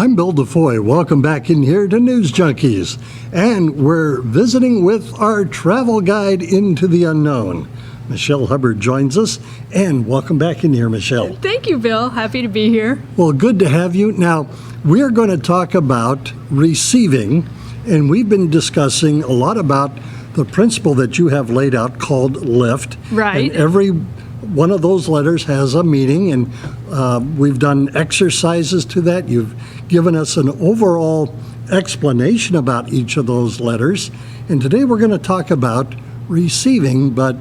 I'm Bill DeFoi. Welcome back in here to News Junkies. And we're visiting with our travel guide into the unknown. Michelle Hubbard joins us. And welcome back in here, Michelle. Thank you, Bill. Happy to be here. Well, good to have you. Now, we're going to talk about receiving. And we've been discussing a lot about the principle that you have laid out called L.I.F.T. Right. And every one of those letters has a meaning, and we've done exercises to that. You've given us an overall explanation about each of those letters, and today we're going to talk about receiving, but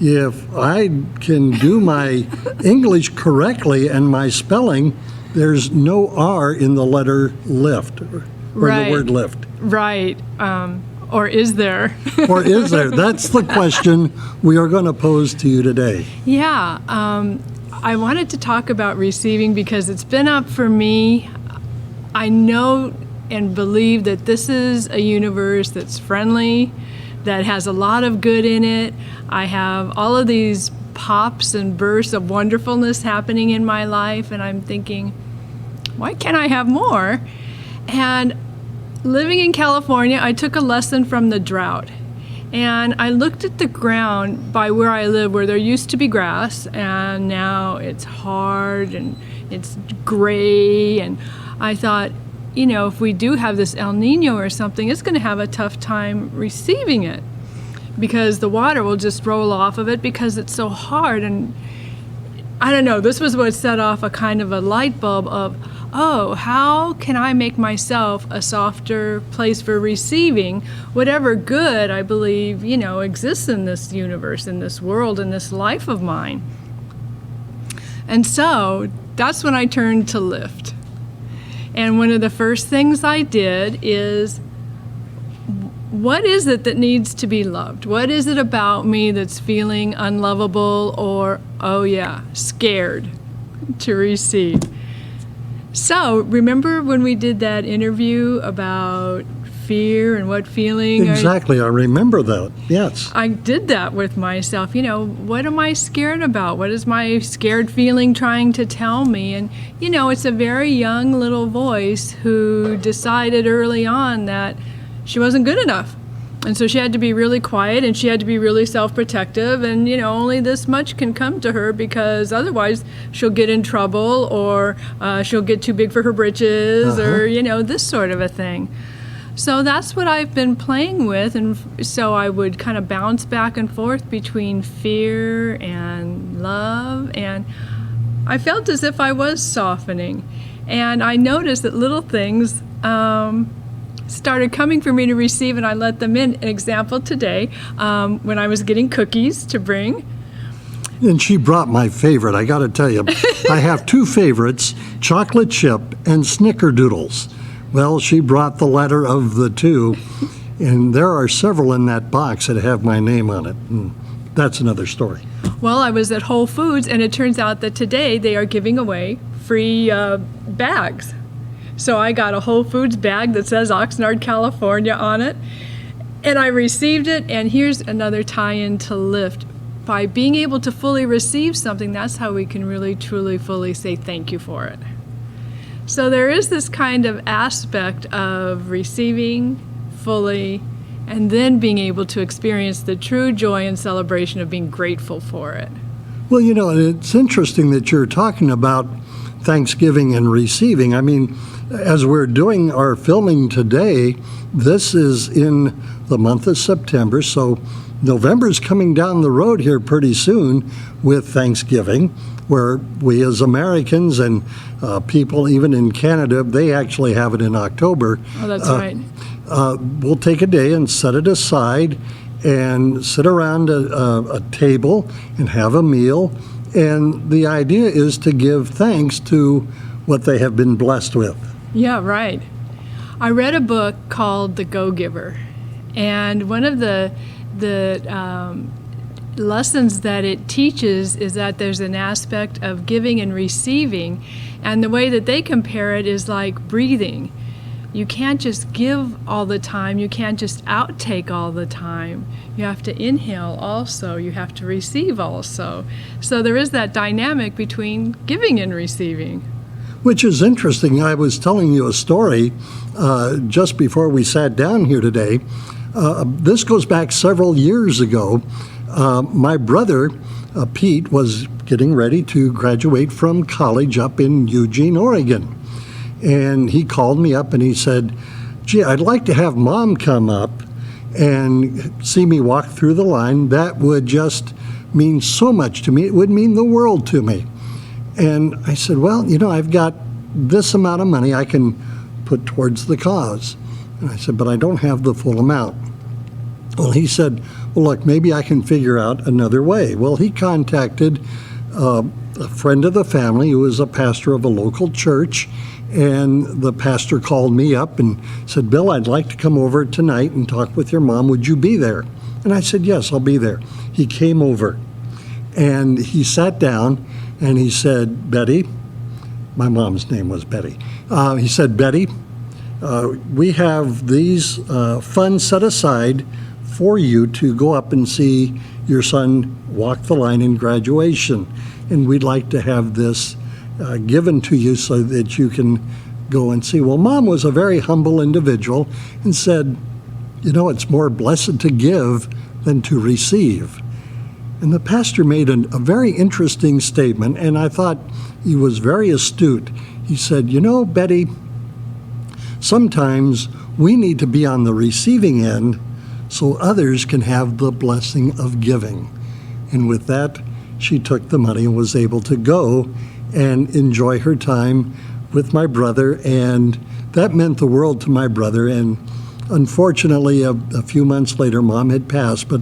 if I can do my English correctly and my spelling, there's no R in the letter lift, or in the word lift. Right. Or is there? Or is there? That's the question we are going to pose to you today. Yeah. I wanted to talk about receiving because it's been up for me. I know and believe that this is a universe that's friendly, that has a lot of good in it. I have all of these pops and bursts of wonderfulness happening in my life, and I'm thinking, why can't I have more? And living in California, I took a lesson from the drought. And I looked at the ground by where I live, where there used to be grass, and now it's hard and it's gray. And I thought, you know, if we do have this El Nino or something, it's going to have a tough time receiving it because the water will just roll off of it because it's so hard. And I don't know, this was what set off a kind of a light bulb of, oh, how can I make myself a softer place for receiving whatever good I believe, you know, exists in this universe, in this world, in this life of mine? And so that's when I turned to L.I.F.T. And one of the first things I did is, what is it that needs to be loved? What is it about me that's feeling unlovable or, oh yeah, scared to receive? So, remember when we did that interview about fear and what feeling? Exactly, I remember that, yes. I did that with myself. You know, what am I scared about? What is my scared feeling trying to tell me? And, you know, it's a very young little voice who decided early on that she wasn't good enough. And so she had to be really quiet and she had to be really self-protective, and, you know, only this much can come to her because otherwise she'll get in trouble or she'll get too big for her britches or, you know, this sort of a thing. So that's what I've been playing with, and so I would kind of bounce back and forth between fear and love, and I felt as if I was softening. And I noticed that little things started coming for me to receive, and I let them in. An example today, when I was getting cookies to bring. And she brought my favorite, I got to tell you. I have two favorites, chocolate chip and snickerdoodles. Well, she brought the letter of the two, and there are several in that box that have my name on it. And that's another story. Well, I was at Whole Foods, and it turns out that today they are giving away free bags. So I got a Whole Foods bag that says Oxnard, California on it, and I received it. And here's another tie-in to L.I.F.T. By being able to fully receive something, that's how we can really, truly, fully say thank you for it. So there is this kind of aspect of receiving fully and then being able to experience the true joy and celebration of being grateful for it. Well, you know, it's interesting that you're talking about Thanksgiving and receiving. I mean, as we're doing our filming today, this is in the month of September, so November's coming down the road here pretty soon with Thanksgiving, where we as Americans and people even in Canada, they actually have it in October. Oh, that's right. We'll take a day and set it aside and sit around a table and have a meal. And the idea is to give thanks to what they have been blessed with. Yeah, right. I read a book called The Go-Giver, and one of the lessons that it teaches is that there's an aspect of giving and receiving, and the way that they compare it is like breathing. You can't just give all the time, you can't just outtake all the time. You have to inhale also, you have to receive also. So there is that dynamic between giving and receiving. which is interesting. I was telling you a story just before we sat down here today. This goes back several years ago. My brother, Pete, was getting ready to graduate from college up in Eugene, Oregon. And he called me up and he said, gee, I'd like to have Mom come up and see me walk through the line. That would just mean so much to me. It would mean the world to me. And I said, well, I've got this amount of money I can put towards the cause. And I said, but I don't have the full amount. Well, he said, well, look, maybe I can figure out another way. Well, he contacted a friend of the family who is a pastor of a local church, and the pastor called me up and said, Bill, I'd like to come over tonight and talk with your mom. Would you be there? And I said, yes, I'll be there. He came over, and he sat down, and he said, Betty, my mom's name was Betty. He said, Betty, we have these funds set aside for you to go up and see your son walk the line in graduation. And we'd like to have this given to you so that you can go and see. Well, Mom was a very humble individual and said, it's more blessed to give than to receive. And the pastor made a very interesting statement, and I thought he was very astute. He said, Betty, sometimes we need to be on the receiving end so others can have the blessing of giving. And with that, she took the money and was able to go and enjoy her time with my brother, and that meant the world to my brother. And unfortunately, a few months later, Mom had passed, but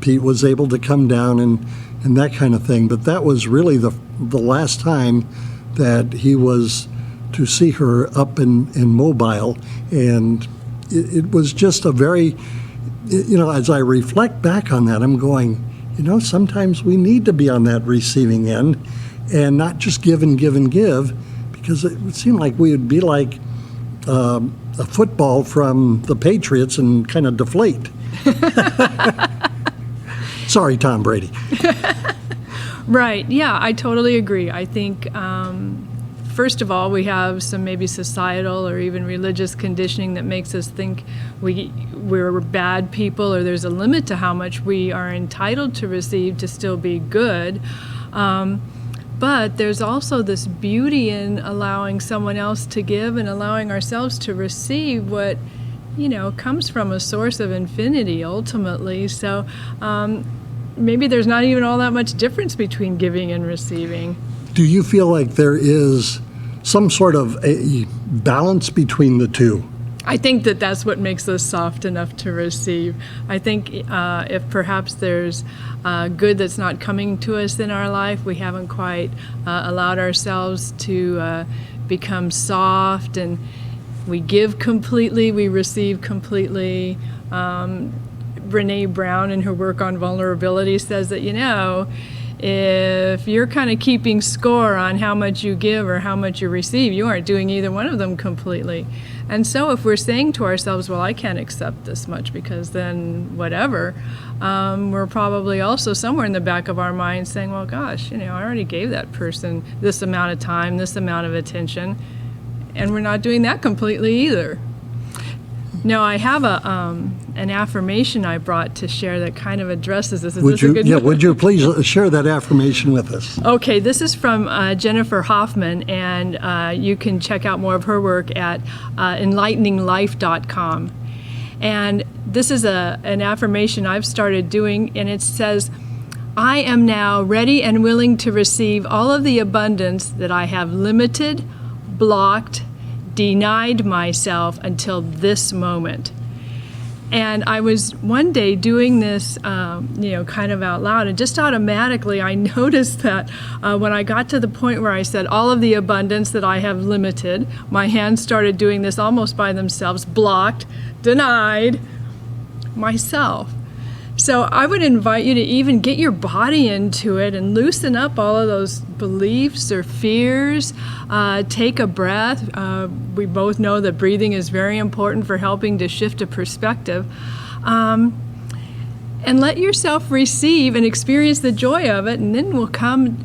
Pete was able to come down and that kind of thing. But that was really the last time that he was to see her up in Mobile, and it was just a very, as I reflect back on that, I'm going, sometimes we need to be on that receiving end and not just give and give and give, because it would seem like we would be like a football from the Patriots and kind of deflate. Sorry, Tom Brady. Right. Yeah, I totally agree. I think, first of all, we have some maybe societal or even religious conditioning that makes us think we're bad people, or there's a limit to how much we are entitled to receive to still be good. But there's also this beauty in allowing someone else to give and allowing ourselves to receive what, comes from a source of infinity ultimately. So maybe there's not even all that much difference between giving and receiving. Do you feel like there is some sort of a balance between the two? I think that's what makes us soft enough to receive. I think if perhaps there's good that's not coming to us in our life, we haven't quite allowed ourselves to become soft, and we give completely, we receive completely. Brene Brown, in her work on vulnerability, says that, if you're kind of keeping score on how much you give or how much you receive, you aren't doing either one of them completely. And so if we're saying to ourselves, well, I can't accept this much because then whatever, we're probably also somewhere in the back of our mind saying, well, gosh, I already gave that person this amount of time, this amount of attention, and we're not doing that completely either. Now, I have an affirmation I brought to share that kind of addresses this. Would you please share that affirmation with us? Okay, this is from Jennifer Hoffman, and you can check out more of her work at enlighteninglife.com. And this is an affirmation I've started doing, and it says, I am now ready and willing to receive all of the abundance that I have limited, blocked, denied myself until this moment. And I was one day doing this, kind of out loud, and just automatically I noticed that when I got to the point where I said all of the abundance that I have limited, my hands started doing this almost by themselves, blocked, denied myself. So I would invite you to even get your body into it and loosen up all of those beliefs or fears. Take a breath. We both know that breathing is very important for helping to shift a perspective. And let yourself receive and experience the joy of it, and then we'll come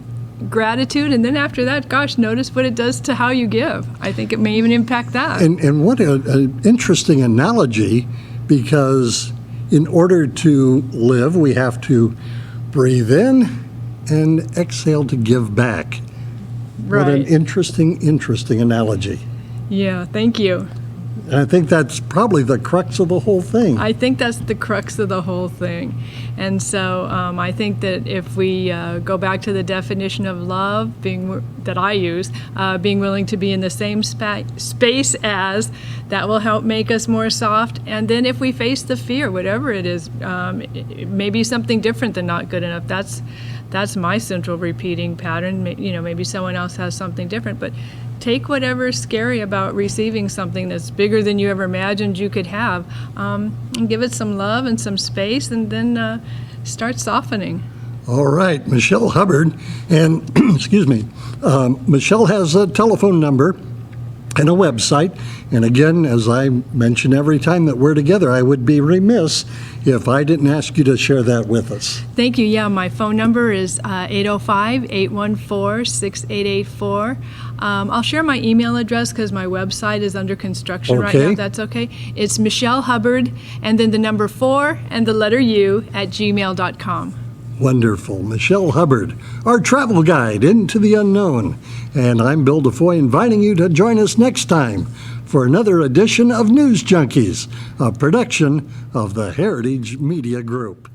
gratitude, and then after that, gosh, notice what it does to how you give. I think it may even impact that. And what an interesting analogy, because in order to live, we have to breathe in and exhale to give back. What an Right. interesting analogy. Yeah, thank you. And I think that's probably the crux of the whole thing. I think that's the crux of the whole thing. And so I think that if we go back to the definition of love that I use, being willing to be in the same space as, that will help make us more soft. And then if we face the fear, whatever it is, it may be something different than not good enough. That's my central repeating pattern. Maybe someone else has something different, but take whatever's scary about receiving something that's bigger than you ever imagined you could have, and give it some love and some space, and then start softening. All right, Michelle Hubbard, and excuse me, Michelle has a telephone number and a website. And again, as I mention every time that we're together, I would be remiss if I didn't ask you to share that with us. Thank you. Yeah, my phone number is 805-814-6884. I'll share my email address because my website is under construction right now, Okay. if that's okay. It's Michelle Hubbard, and then the number 4 and the letter U @gmail.com. Wonderful. Michelle Hubbard, our travel guide into the unknown. And I'm Bill DeFoy, inviting you to join us next time for another edition of News Junkies, a production of the Heritage Media Group.